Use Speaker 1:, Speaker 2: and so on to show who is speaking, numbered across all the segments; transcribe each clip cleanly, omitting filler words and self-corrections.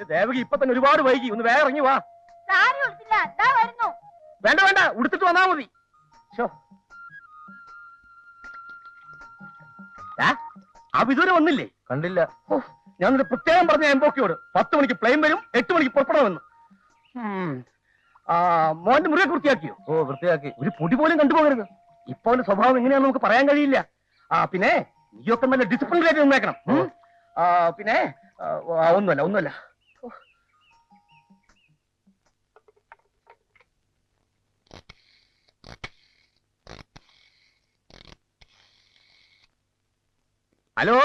Speaker 1: എന്റെ ദേവകി ഇപ്പൊ തന്നെ ഒരുപാട് വൈകി, ഒന്ന് വേറെ ഇറങ്ങി വാ. വേണ്ട വേണ്ട, ഉടുത്തിട്ട് വന്നാ മതി. അപ്പൊ ഇതുവരെ വന്നില്ലേ?
Speaker 2: കണ്ടില്ല.
Speaker 1: ഞാൻ പ്രത്യേകം പറഞ്ഞ എംബോക്കിയോട് 10 മണിക്ക് പ്ലെയിൻ വരും, 8 മണിക്ക് പുറപ്പെടാമെന്ന്. മോന്റെ മുറിയെ വൃത്തിയാക്കിയോ?
Speaker 2: ഓ, വൃത്തിയാക്കി.
Speaker 1: ഒരു പൊടി പോലും കണ്ടുപോകരുത്. ഇപ്പൊ അവന്റെ സ്വഭാവം എങ്ങനെയാണെന്ന് നമുക്ക് പറയാൻ കഴിയില്ല. പിന്നെ നീയൊക്കെ നല്ല ഡിസിപ്ലിനായിട്ട് നിന്നേക്കണം. പിന്നെ ഒന്നുമല്ല. ഹലോ,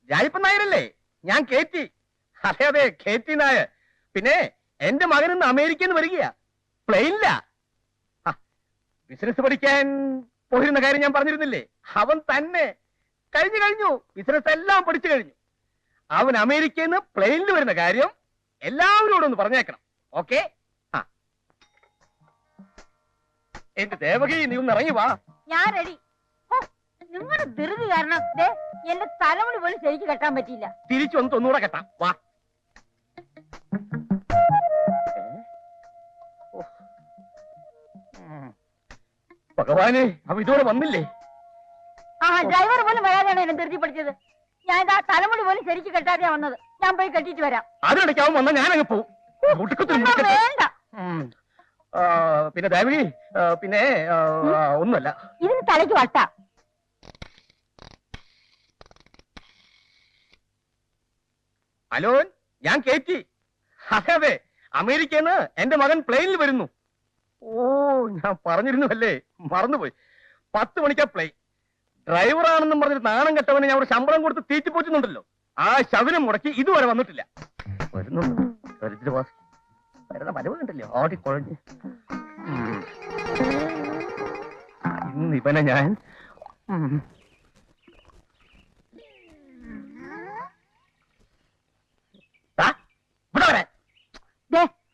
Speaker 1: രാജപ്പൻ നായരല്ലേ? ഞാൻ കേറ്റി. അതെ, കേറ്റി നായർ. പിന്നെ എന്റെ മകൻ ഇന്ന് അമേരിക്കയിൽ നിന്ന് വരികയാ, പ്ലെയിനില്ല. ബിസിനസ് പഠിക്കാൻ പോയിരുന്ന കാര്യം ഞാൻ പറഞ്ഞിരുന്നില്ലേ? അവൻ തന്നെ കഴിഞ്ഞു. ബിസിനസ് എല്ലാം പഠിച്ചു കഴിഞ്ഞു. അവൻ അമേരിക്കയിൽ നിന്ന് പ്ലെയിനിൽ വരുന്ന കാര്യം എല്ലാവരോടും ഒന്ന് പറഞ്ഞേക്കണം. ഓക്കെ? എന്റെ ദേവകി, നീ ഒന്ന് ഇറങ്ങി വാ.
Speaker 3: ഞാൻ റെഡി. നിങ്ങളുടെ ധൃതി കാരണം എന്റെ തലമുടി പോലും ശരിക്ക് കെട്ടാൻ പറ്റിയില്ല.
Speaker 1: തിരിച്ചു വന്ന് ഒന്നുകൂടെ കെട്ടാം, വാ. ഭഗവാനെ, അവ ഇതോടെ വന്നില്ലേ?
Speaker 3: ഡ്രൈവർ പോലും വരാതെയാണ് എന്നെ ധൃതി പഠിച്ചത്. ഞാൻ ഇതാ തലമുടി പോലും ശരിക്ക് കെട്ടാതെയാ വന്നത്. ഞാൻ പോയി കെട്ടിട്ട് വരാം.
Speaker 1: അതിനിടയ്ക്കാവും വന്നാൽ ഞാനങ്ങ് പോവും.
Speaker 3: വേണ്ട.
Speaker 1: പിന്നെ ദേവകി, പിന്നെ ഒന്നുമല്ല.
Speaker 3: ഇതിന് തലയ്ക്ക് വട്ട.
Speaker 1: ഹലോ, ഞാൻ കേറ്റി. അതെ, അമേരിക്കയിൽ നിന്ന് എന്റെ മകൻ പ്ലെയിനിൽ വരുന്നു. ഓ, ഞാൻ പറഞ്ഞിരുന്നു അല്ലേ, മറന്നുപോയി. 10 മണിക്കാ പ്ലെയിൻ. ഡ്രൈവറാണെന്നും പറഞ്ഞിട്ട് നാണം കെട്ടവനെ ഞാൻ അവിടെ ശമ്പളം കൊടുത്ത് തീറ്റിപ്പോറ്റുന്നുണ്ടല്ലോ. ആ ശവനം മുടക്കി ഇതുവരെ വന്നിട്ടില്ല. വരുന്ന വരവ് കണ്ടല്ലോ, ഓടിക്കൊഴഞ്ഞ്. ഇന്ന് ഇവനെ ഞാൻ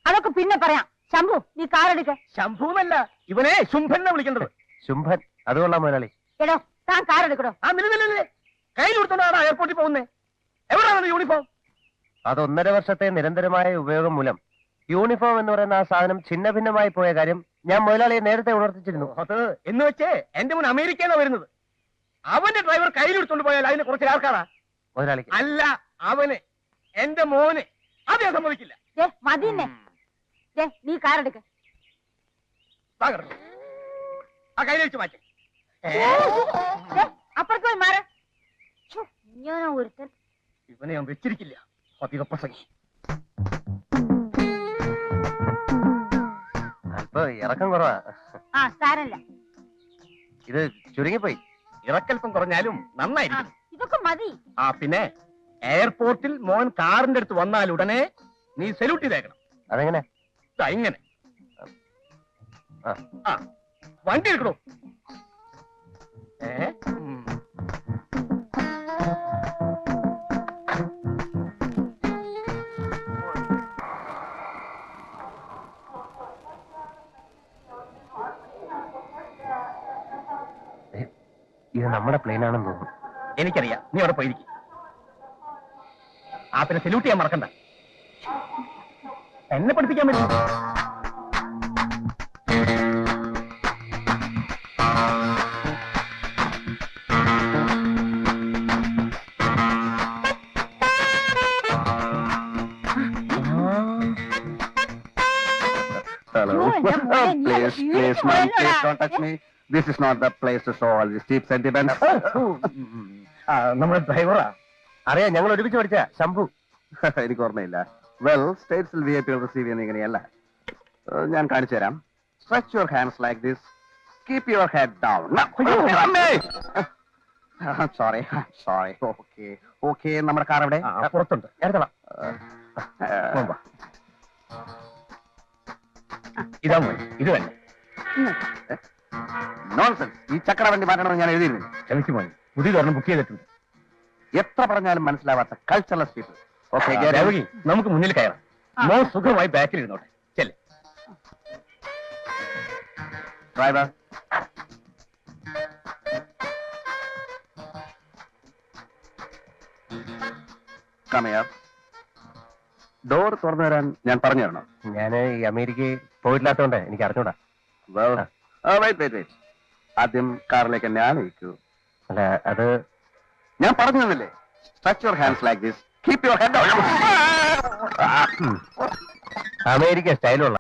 Speaker 3: അതൊക്കെ പിന്നെ പറയാം. ശംഭു, നീ കാറെടുക്ക.
Speaker 1: ശംഭുന്നല്ല, ഇവനെ ശുംഭനെ വിളിക്കേണ്ടത്.
Speaker 2: ശുംഭൻ, അതുകൊള്ളാം മുതലാളി.
Speaker 3: എടോ, താൻ കാറെടുക്കടോ.
Speaker 1: നിലനില്ലേ കയ്യിൽ കൊടുത്തോണ്ടാണ് എയർപോർട്ടിൽ പോകുന്നേ. എവിടെയാണ് യൂണിഫോം?
Speaker 2: അത് 1.5 വർഷത്തെ നിരന്തരമായ ഉപയോഗം മൂലം യൂണിഫോം എന്ന് പറയുന്ന ആ സാധനം ഛിന്ന ഭിന്നമായി പോയ കാര്യം ഞാൻ മുതലാളിയെ നേരത്തെ ഉണർത്തിച്ചിരുന്നു.
Speaker 1: അത് എന്ന് വെച്ച് എന്റെ മുൻ അമേരിക്കയിലാണ് വരുന്നത്. അവന്റെ ഡ്രൈവർ കയ്യിലെടുത്തോണ്ട് പോയാൽ അതിനെ കുറച്ച് ആർക്കാടാ?
Speaker 2: മുതലാളിക്ക്
Speaker 1: അല്ല, അവന്, എന്റെ മോന്. അത് ഞാൻ സമ്മതിക്കില്ല.
Speaker 3: മതിന്നെ, നീ കാറെടുക്ക.
Speaker 1: ആ കയ്യിലേക്ക് മാറ്റി.
Speaker 3: അപ്പുറത്ത് പോയി മാറ. ഞാനാ ഒരുത്തൻ.
Speaker 1: ഇവനെ ഞാൻ വെച്ചിരിക്കില്ല. അധിക പ്രസംഗി.
Speaker 2: അല്പ ഇറക്കം കുറവാ.
Speaker 3: സാരല്ല.
Speaker 2: ഇത് ചുരുങ്ങിപ്പോയി.
Speaker 1: ഇറക്കൽപ്പം കുറഞ്ഞാലും നന്നായിരിക്കും.
Speaker 3: ഇതൊക്കെ മതി.
Speaker 1: പിന്നെ എയർപോർട്ടിൽ മോൻ കാറിന്റെ അടുത്ത് വന്നാൽ ഉടനെ നീ സല്യൂട്ട് ചെയ്തേക്കണം.
Speaker 2: അതെങ്ങനെ?
Speaker 1: ഇങ്ങനെ. വണ്ടി എടുക്കണോ?
Speaker 2: ഇത് നമ്മുടെ പ്ലെയിൻ ആണെന്ന് തോന്നുന്നു.
Speaker 1: എനിക്കറിയാം, നീ അവിടെ പോയിരിക്കും. പിന്നെ സല്യൂട്ട് ചെയ്യാൻ മറക്കണ്ട. എന്നെ പഠിപ്പിക്കാൻ പറ്റും.
Speaker 4: Hello. Please, ma'am, please don't touch me. This is not the place to show all these cheap sentiments.
Speaker 1: നമ്മുടെ ഡ്രൈവറാ.
Speaker 2: അറിയാം, ഞങ്ങൾ ഒരുമിച്ച് പഠിച്ച ശംഭു.
Speaker 4: എനിക്ക് ഓർമ്മയില്ല. വെൽ, സ്റ്റേറ്റ്സിൽ VIP റിസീവ് ചെയ്യുന്ന ഇങ്ങനെയല്ല. ഞാൻ കാണിച്ചു തരാം. Stretch your hands like this. Keep your head down. Sorry. Okay. നമ്മുടെ കാർ എവിടെ?
Speaker 1: പുറത്തുണ്ട്. എടുത്തോളാം. ഇതാ മോനെ, ഇത് തന്നെ.
Speaker 4: നോൺസെൻസ്. ഈ ചക്ര വണ്ടി മാറ്റണമെന്ന് ഞാൻ എഴുതിയിരുന്നു.
Speaker 1: ക്ഷമിച്ചു മോനെ, പുതിയതൊരെണ്ണം ബുക്ക് ചെയ്തിട്ടുണ്ട്.
Speaker 4: എത്ര പറഞ്ഞാലും മനസ്സിലാവാത്ത കൾച്ചറൽ പീപ്പിൾ. ഓക്കെ,
Speaker 1: നമുക്ക് മുന്നിൽ കയറാം. മോ സുഖമായി ബാക്കിൽ ഇരുന്നോട്ടെ. ചെല്ലേ
Speaker 4: ഡ്രൈവർ. Come here. ഡോർ തുറന്നു തരാൻ ഞാൻ പറഞ്ഞു തരണോ?
Speaker 2: ഞാൻ ഈ അമേരിക്കയിൽ പോയിട്ടില്ലാത്തോണ്ട് എനിക്ക് അറിഞ്ഞൂടാ.
Speaker 4: വെയിറ്റ്. ആദ്യം കാറിലേക്ക് എന്നെ ആനയിക്കൂ.
Speaker 2: അല്ല അത്
Speaker 4: ഞാൻ പറഞ്ഞു തന്നില്ലേ, stretch your hands like this, keep your head down.
Speaker 2: America സ്റ്റൈലുള്ള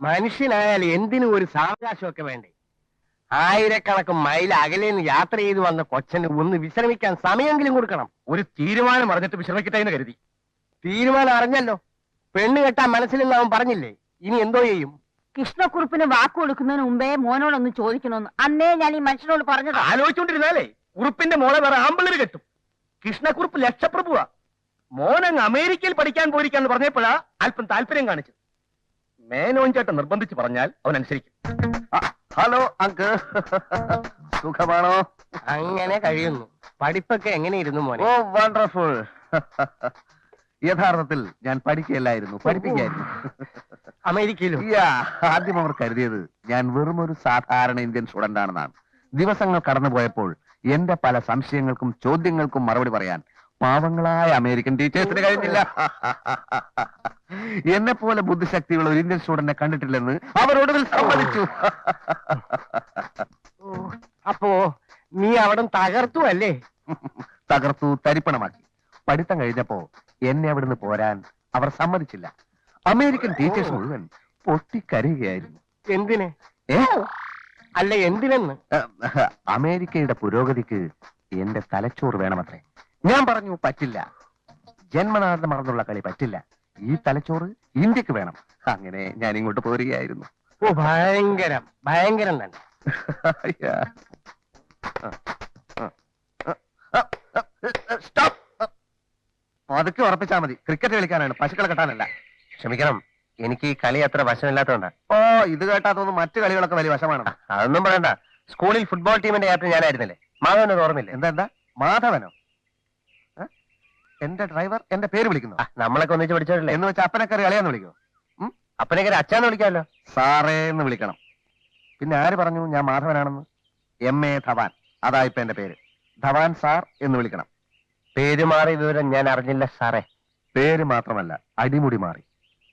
Speaker 2: മനുഷ്യനായാൽ എന്തിനും ഒരു സാവകാശമൊക്കെ വേണ്ടേ? ആയിരക്കണക്കിന് മൈൽ അകലേന്ന് യാത്ര ചെയ്ത് വന്ന കൊച്ചന് ഒന്ന് വിശ്രമിക്കാൻ സമയമെങ്കിലും കൊടുക്കണം.
Speaker 1: ഒരു തീരുമാനം അറിഞ്ഞിട്ട് വിശ്രമിക്കട്ടെ എന്ന് കരുതി.
Speaker 2: തീരുമാനം അറിഞ്ഞല്ലോ. പെണ്ണ് കെട്ടാൻ മനസ്സിലെന്ന് അവൻ പറഞ്ഞില്ലേ, ഇനി എന്തോ ചെയ്യും?
Speaker 3: കൃഷ്ണക്കുറുപ്പിന് വാക്ക് കൊടുക്കുന്നതിന് മുമ്പേ മോനോടൊന്ന് ചോദിക്കണമെന്ന് അന്നേ ഞാൻ ഈ മനുഷ്യനോട് പറഞ്ഞതാ.
Speaker 1: ആലോചിച്ചോണ്ടിരുന്നാലേ കുറുപ്പിന്റെ മോളെ വേറെ ആമ്പിള്ളേര് കെട്ടും. കൃഷ്ണക്കുറുപ്പ് ലക്ഷപ്രഭുവാ. മോനങ്ങ് അമേരിക്കയിൽ പഠിക്കാൻ പോയിരിക്കാന്ന് പറഞ്ഞപ്പോഴാ അല്പം താല്പര്യം കാണിച്ചത്. മേനോൻ ചേട്ടൻ നിർബന്ധിച്ച് പറഞ്ഞാൽ അവൻ അനുസരിക്കും.
Speaker 4: ഹലോ അങ്കിൾ, സുഖമാണോ?
Speaker 2: അങ്ങനെ കഴിയുന്നു. പഠിപ്പൊക്കെ എങ്ങനെയിരുന്നു മോനെ?
Speaker 4: Oh wonderful. യഥാർത്ഥത്തിൽ ഞാൻ പഠിക്കുകയല്ലായിരുന്നു, പഠിപ്പിക്കായിരുന്നു.
Speaker 2: അമേരിക്കയിലും
Speaker 4: ആദ്യം അവർ കരുതിയത് ഞാൻ വെറും ഒരു സാധാരണ ഇന്ത്യൻ സ്റ്റുഡന്റ് ആണെന്നാണ്. ദിവസങ്ങൾ കടന്നുപോയപ്പോൾ എന്റെ പല സംശയങ്ങൾക്കും ചോദ്യങ്ങൾക്കും മറുപടി പറയാൻ പാവങ്ങളായ അമേരിക്കൻ ടീച്ചേഴ്സിന് കഴിഞ്ഞില്ല. എന്നെ പോലെ ബുദ്ധിശക്തിയുള്ള ഒരു ഇന്ത്യൻ സ്റ്റുഡന്റിനെ കണ്ടിട്ടില്ലെന്ന് അവരോട് സമ്മതിച്ചു.
Speaker 2: അപ്പോ നീ അവിടെ തകർത്തു അല്ലേ?
Speaker 4: തകർത്തു, തരിപ്പണമാക്കി. പഠിത്തം കഴിഞ്ഞപ്പോ എന്നെ അവിടുന്ന് പോരാൻ അവർ സമ്മതിച്ചില്ല. അമേരിക്കൻ ടീച്ചേഴ്സ് മുഴുവൻ പൊട്ടിക്കരയുകയായിരുന്നു.
Speaker 2: എന്തിന്? അല്ല എന്തിനെന്ന്?
Speaker 4: അമേരിക്കയുടെ പുരോഗതിക്ക് എന്റെ തലച്ചോറ് വേണമത്രേ. ഞാൻ പറഞ്ഞു പറ്റില്ല, ജന്മനാഥം മറന്നുള്ള കളി പറ്റില്ല, ഈ തലച്ചോറ് ഇന്ത്യക്ക് വേണം. അങ്ങനെ ഞാൻ ഇങ്ങോട്ട് പോരുകയായിരുന്നു.
Speaker 2: ഓ ഭയങ്കരം, ഭയങ്കരം തന്നെ.
Speaker 4: സ്റ്റോപ്പ്. അതൊക്കെ ഉറപ്പിച്ചാൽ മതി. ക്രിക്കറ്റ് കളിക്കാനാണ്, പശുക്കളെ കെട്ടാനല്ല.
Speaker 2: ക്ഷമിക്കണം, എനിക്ക് ഈ കളി അത്ര വശമില്ലാത്തോണ്ടാ.
Speaker 4: ഓ ഇത് കേട്ടാത്തൊന്നും മറ്റു കളികളൊക്കെ വലിയ വശമാണ്.
Speaker 2: അതൊന്നും പറയണ്ട. സ്കൂളിൽ ഫുട്ബോൾ ടീമിന്റെ ക്യാപ്റ്റൻ ഞാനായിരുന്നില്ലേ? മാധവനത് ഓർമ്മയില്ലേ?
Speaker 4: എന്താ മാധവനോ? എന്റെ ഡ്രൈവർ എന്റെ പേര് വിളിക്കുന്നു.
Speaker 2: നമ്മളൊക്കെ ഒന്നിച്ച് പഠിച്ചോട്ടില്ലേ?
Speaker 4: എന്ന് വെച്ചാൽ അപ്പനക്കറി കളിയാന്ന് വിളിക്കോ?
Speaker 2: അപ്പനൊക്കെ അച്ഛന്ന് വിളിക്കാമല്ലോ.
Speaker 4: സാറേ എന്ന് വിളിക്കണം. പിന്നെ ആര് പറഞ്ഞു ഞാൻ മാധവനാണെന്ന്? MA ധവാൻ, അതാ ഇപ്പൊ എന്റെ പേര്. ധവാൻ സാർ എന്ന് വിളിക്കണം.
Speaker 2: പേര് മാറിയ വിവരം ഞാൻ അറിഞ്ഞില്ല സാറേ.
Speaker 4: പേര് മാത്രമല്ല, അടിമുടി മാറി.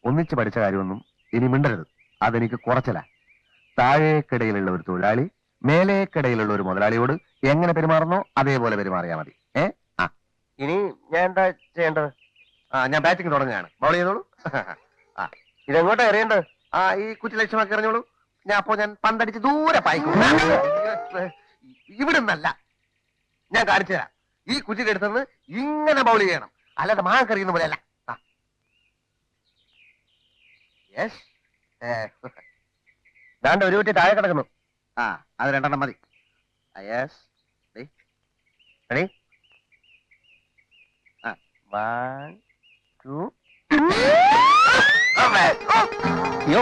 Speaker 4: ഒന്നിച്ച് പഠിച്ച കാര്യമൊന്നും ഇനി മിണ്ടരുത്. അതെനിക്ക് കുറച്ചില്ല. താഴേക്കിടയിലുള്ള ഒരു തൊഴിലാളി മേലേക്കിടയിലുള്ള ഒരു മുതലാളിയോട് എങ്ങനെ പെരുമാറുന്നോ അതേപോലെ പെരുമാറിയാ മതി.
Speaker 2: ഇനി ഞാൻ എന്താ ചെയ്യേണ്ടത്?
Speaker 4: ഞാൻ ബാറ്റിംഗ് തുടങ്ങുകയാണ്. ബൗൾ ചെയ്തോളൂ.
Speaker 2: ഇതെങ്ങോട്ടാ എറിയേണ്ടത്?
Speaker 4: ഈ കുറ്റി ലക്ഷ്യമാക്കി എറിഞ്ഞോളൂ. ഞാൻ പന്തടിച്ച് ദൂരെ പായിക്കും. ഇവിടുന്നല്ല, ഞാൻ കാണിച്ചു തരാം. ഈ കുറ്റിയുടെ അടുത്തുനിന്ന് ഇങ്ങനെ ബൗൾ ചെയ്യണം, അല്ലാതെ മാങ്ങക്കറിയുന്ന പോലെയല്ല.
Speaker 2: ദാണ്ട് ഒരു കുറ്റി താഴെ കിടക്കുന്നു.
Speaker 4: അത് 2 എണ്ണം മതി.
Speaker 2: റെഡി? 1 2 അയ്യോ